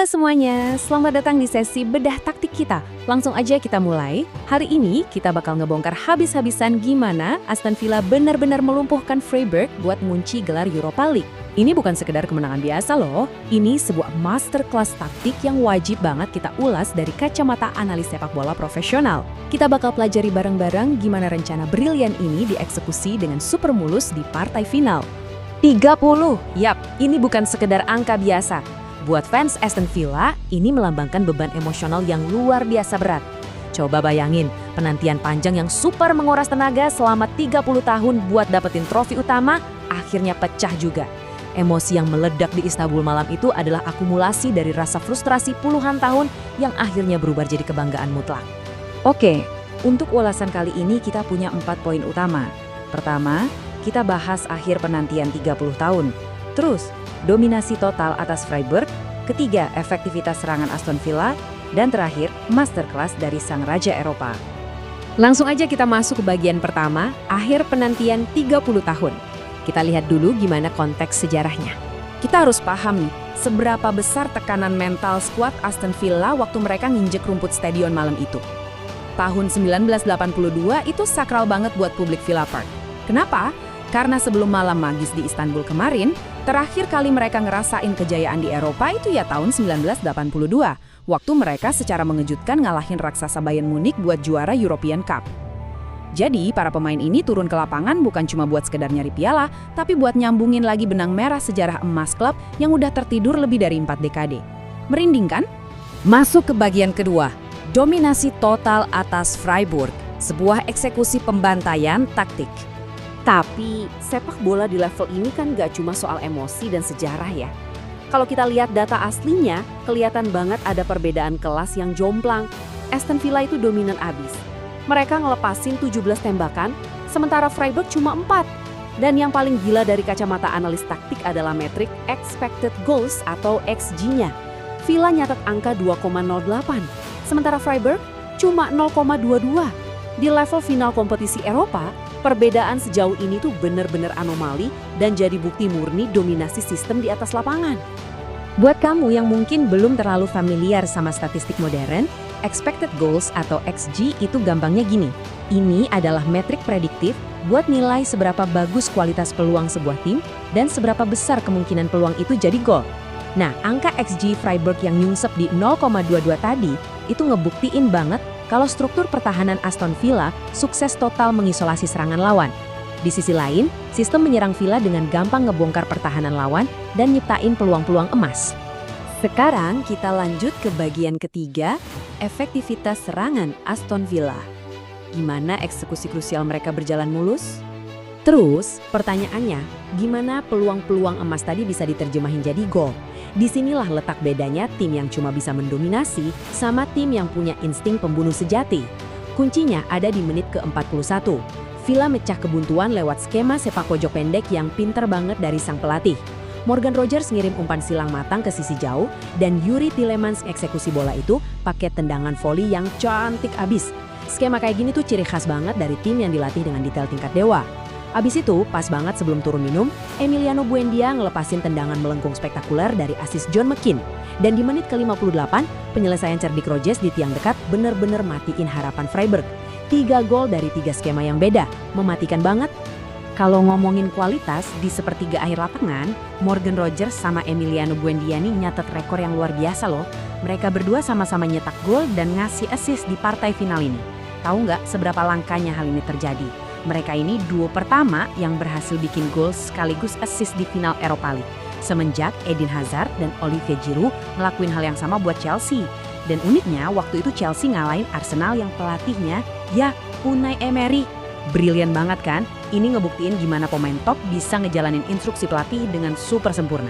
Halo semuanya, selamat datang di sesi bedah taktik kita. Langsung aja kita mulai. Hari ini kita bakal ngebongkar habis-habisan gimana Aston Villa benar-benar melumpuhkan Freiburg buat ngunci gelar Europa League. Ini bukan sekedar kemenangan biasa loh, ini sebuah masterclass taktik yang wajib banget kita ulas dari kacamata analis sepak bola profesional. Kita bakal pelajari bareng-bareng gimana rencana brilian ini dieksekusi dengan super mulus di partai final. 30, yap, ini bukan sekedar angka biasa. Buat fans Aston Villa, ini melambangkan beban emosional yang luar biasa berat. Coba bayangin, penantian panjang yang super menguras tenaga selama 30 tahun buat dapetin trofi utama, akhirnya pecah juga. Emosi yang meledak di Istanbul malam itu adalah akumulasi dari rasa frustrasi puluhan tahun yang akhirnya berubah jadi kebanggaan mutlak. Oke, untuk ulasan kali ini kita punya 4 poin utama. Pertama, kita bahas akhir penantian 30 tahun. Terus, dominasi total atas Freiburg. Ketiga, efektivitas serangan Aston Villa. Dan terakhir, masterclass dari sang Raja Eropa. Langsung aja kita masuk ke bagian pertama, akhir penantian 30 tahun. Kita lihat dulu gimana konteks sejarahnya. Kita harus paham nih, seberapa besar tekanan mental skuad Aston Villa waktu mereka nginjek rumput stadion malam itu. Tahun 1982 itu sakral banget buat publik Villa Park. Kenapa? Karena sebelum malam magis di Istanbul kemarin, terakhir kali mereka ngerasain kejayaan di Eropa itu ya tahun 1982, waktu mereka secara mengejutkan ngalahin raksasa Bayern Munich buat juara European Cup. Jadi, para pemain ini turun ke lapangan bukan cuma buat sekedar nyari piala, tapi buat nyambungin lagi benang merah sejarah emas klub yang udah tertidur lebih dari 4 dekade. Merinding kan? Masuk ke bagian kedua, dominasi total atas Freiburg, sebuah eksekusi pembantaian taktik. Tapi sepak bola di level ini kan gak cuma soal emosi dan sejarah ya. Kalau kita lihat data aslinya, kelihatan banget ada perbedaan kelas yang jomplang. Aston Villa itu dominan abis. Mereka ngelepasin 17 tembakan, sementara Freiburg cuma 4. Dan yang paling gila dari kacamata analis taktik adalah metrik expected goals atau XG-nya. Villa nyatet angka 2,08, sementara Freiburg cuma 0,22. Di level final kompetisi Eropa, perbedaan sejauh ini tuh bener-bener anomali dan jadi bukti murni dominasi sistem di atas lapangan. Buat kamu yang mungkin belum terlalu familiar sama statistik modern, expected goals atau XG itu gampangnya gini. Ini adalah metrik prediktif buat nilai seberapa bagus kualitas peluang sebuah tim dan seberapa besar kemungkinan peluang itu jadi gol. Nah, angka XG Freiburg yang nyungsep di 0,22 tadi itu ngebuktiin banget kalau struktur pertahanan Aston Villa sukses total mengisolasi serangan lawan. Di sisi lain, sistem menyerang Villa dengan gampang ngebongkar pertahanan lawan dan nyiptain peluang-peluang emas. Sekarang kita lanjut ke bagian ketiga, efektivitas serangan Aston Villa. Gimana eksekusi krusial mereka berjalan mulus? Terus, pertanyaannya, gimana peluang-peluang emas tadi bisa diterjemahin jadi gol? Disinilah letak bedanya tim yang cuma bisa mendominasi sama tim yang punya insting pembunuh sejati. Kuncinya ada di menit ke-41. Villa mecah kebuntuan lewat skema sepak pojok pendek yang pinter banget dari sang pelatih. Morgan Rogers ngirim umpan silang matang ke sisi jauh dan Yuri Tielemans eksekusi bola itu pakai tendangan voli yang cantik abis. Skema kayak gini tuh ciri khas banget dari tim yang dilatih dengan detail tingkat dewa. Abis itu, pas banget sebelum turun minum, Emiliano Buendia ngelepasin tendangan melengkung spektakuler dari asis John McKean. Dan di menit ke-58, penyelesaian cerdik Rogers di tiang dekat bener-bener matiin harapan Freiburg. 3 gol dari 3 skema yang beda, mematikan banget. Kalau ngomongin kualitas, di sepertiga akhir lapangan, Morgan Rogers sama Emiliano Buendia nih nyatet rekor yang luar biasa loh. Mereka berdua sama-sama nyetak gol dan ngasih assist di partai final ini. Tahu nggak seberapa langkanya hal ini terjadi? Mereka ini duo pertama yang berhasil bikin gol sekaligus assist di final Europa League. Semenjak Eden Hazard dan Olivier Giroud ngelakuin hal yang sama buat Chelsea. Dan uniknya waktu itu Chelsea ngalahin Arsenal yang pelatihnya ya Unai Emery. Brilian banget kan? Ini ngebuktiin gimana pemain top bisa ngejalanin instruksi pelatih dengan super sempurna.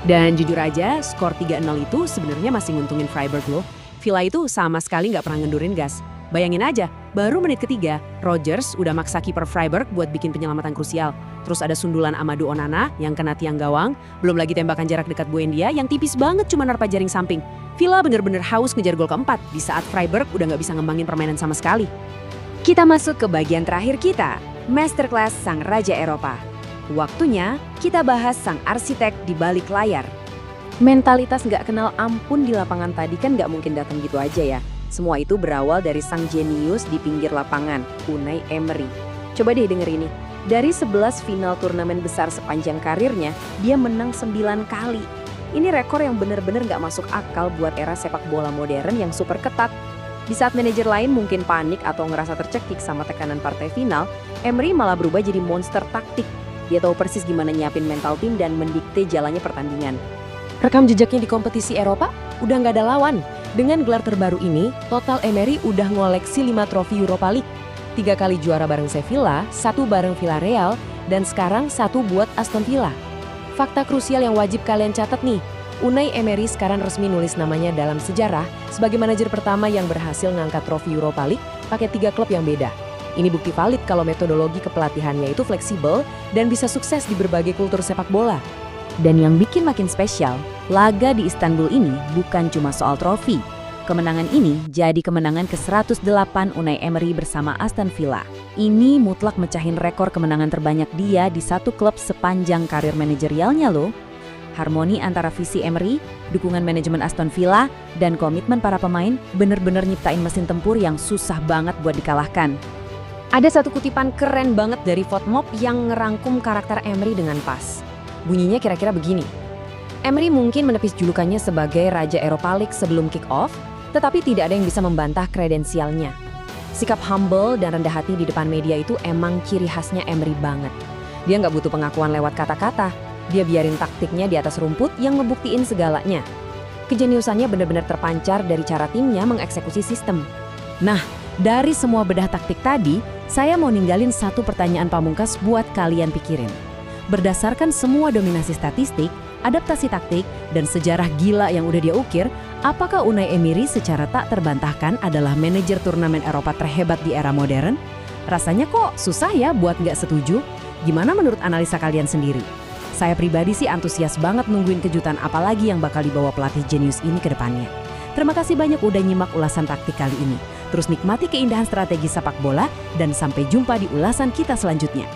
Dan jujur aja, skor 3-0 itu sebenarnya masih nguntungin Freiburg loh. Villa itu sama sekali nggak pernah ngendurin gas. Bayangin aja, baru menit ketiga, Rogers udah maksa kiper Freiburg buat bikin penyelamatan krusial. Terus ada sundulan Amadou Onana yang kena tiang gawang, belum lagi tembakan jarak dekat Buendia yang tipis banget cuma nerpa jaring samping. Villa bener-bener haus ngejar gol keempat di saat Freiburg udah nggak bisa ngembangin permainan sama sekali. Kita masuk ke bagian terakhir kita, masterclass sang Raja Eropa. Waktunya kita bahas sang arsitek di balik layar. Mentalitas nggak kenal ampun di lapangan tadi kan nggak mungkin datang gitu aja ya. Semua itu berawal dari sang jenius di pinggir lapangan, Unai Emery. Coba deh denger ini. Dari 11 final turnamen besar sepanjang karirnya, dia menang 9 kali. Ini rekor yang bener-bener nggak masuk akal buat era sepak bola modern yang super ketat. Di saat manajer lain mungkin panik atau ngerasa tercekik sama tekanan partai final, Emery malah berubah jadi monster taktik. Dia tahu persis gimana nyiapin mental tim dan mendikte jalannya pertandingan. Rekam jejaknya di kompetisi Eropa udah nggak ada lawan. Dengan gelar terbaru ini, total Emery udah ngoleksi 5 trofi Europa League. 3 kali juara bareng Sevilla, 1 bareng Villarreal, dan sekarang 1 buat Aston Villa. Fakta krusial yang wajib kalian catat nih, Unai Emery sekarang resmi nulis namanya dalam sejarah sebagai manajer pertama yang berhasil ngangkat trofi Europa League pakai 3 klub yang beda. Ini bukti valid kalau metodologi kepelatihannya itu fleksibel dan bisa sukses di berbagai kultur sepak bola. Dan yang bikin makin spesial, laga di Istanbul ini bukan cuma soal trofi. Kemenangan ini jadi kemenangan ke-108 Unai Emery bersama Aston Villa. Ini mutlak mecahin rekor kemenangan terbanyak dia di satu klub sepanjang karir manajerialnya loh. Harmoni antara visi Emery, dukungan manajemen Aston Villa, dan komitmen para pemain bener-bener nyiptain mesin tempur yang susah banget buat dikalahkan. Ada satu kutipan keren banget dari Fotmob yang ngerangkum karakter Emery dengan pas. Bunyinya kira-kira begini. Emery mungkin menepis julukannya sebagai Raja Europa League sebelum kick-off, tetapi tidak ada yang bisa membantah kredensialnya. Sikap humble dan rendah hati di depan media itu emang ciri khasnya Emery banget. Dia nggak butuh pengakuan lewat kata-kata, dia biarin taktiknya di atas rumput yang ngebuktiin segalanya. Kejeniusannya benar-benar terpancar dari cara timnya mengeksekusi sistem. Nah, dari semua bedah taktik tadi, saya mau ninggalin satu pertanyaan pamungkas buat kalian pikirin. Berdasarkan semua dominasi statistik, adaptasi taktik, dan sejarah gila yang udah dia ukir, apakah Unai Emery secara tak terbantahkan adalah manajer turnamen Eropa terhebat di era modern? Rasanya kok susah ya buat nggak setuju? Gimana menurut analisa kalian sendiri? Saya pribadi sih antusias banget nungguin kejutan apalagi yang bakal dibawa pelatih jenius ini ke depannya. Terima kasih banyak udah nyimak ulasan taktik kali ini. Terus nikmati keindahan strategi sepak bola dan sampai jumpa di ulasan kita selanjutnya.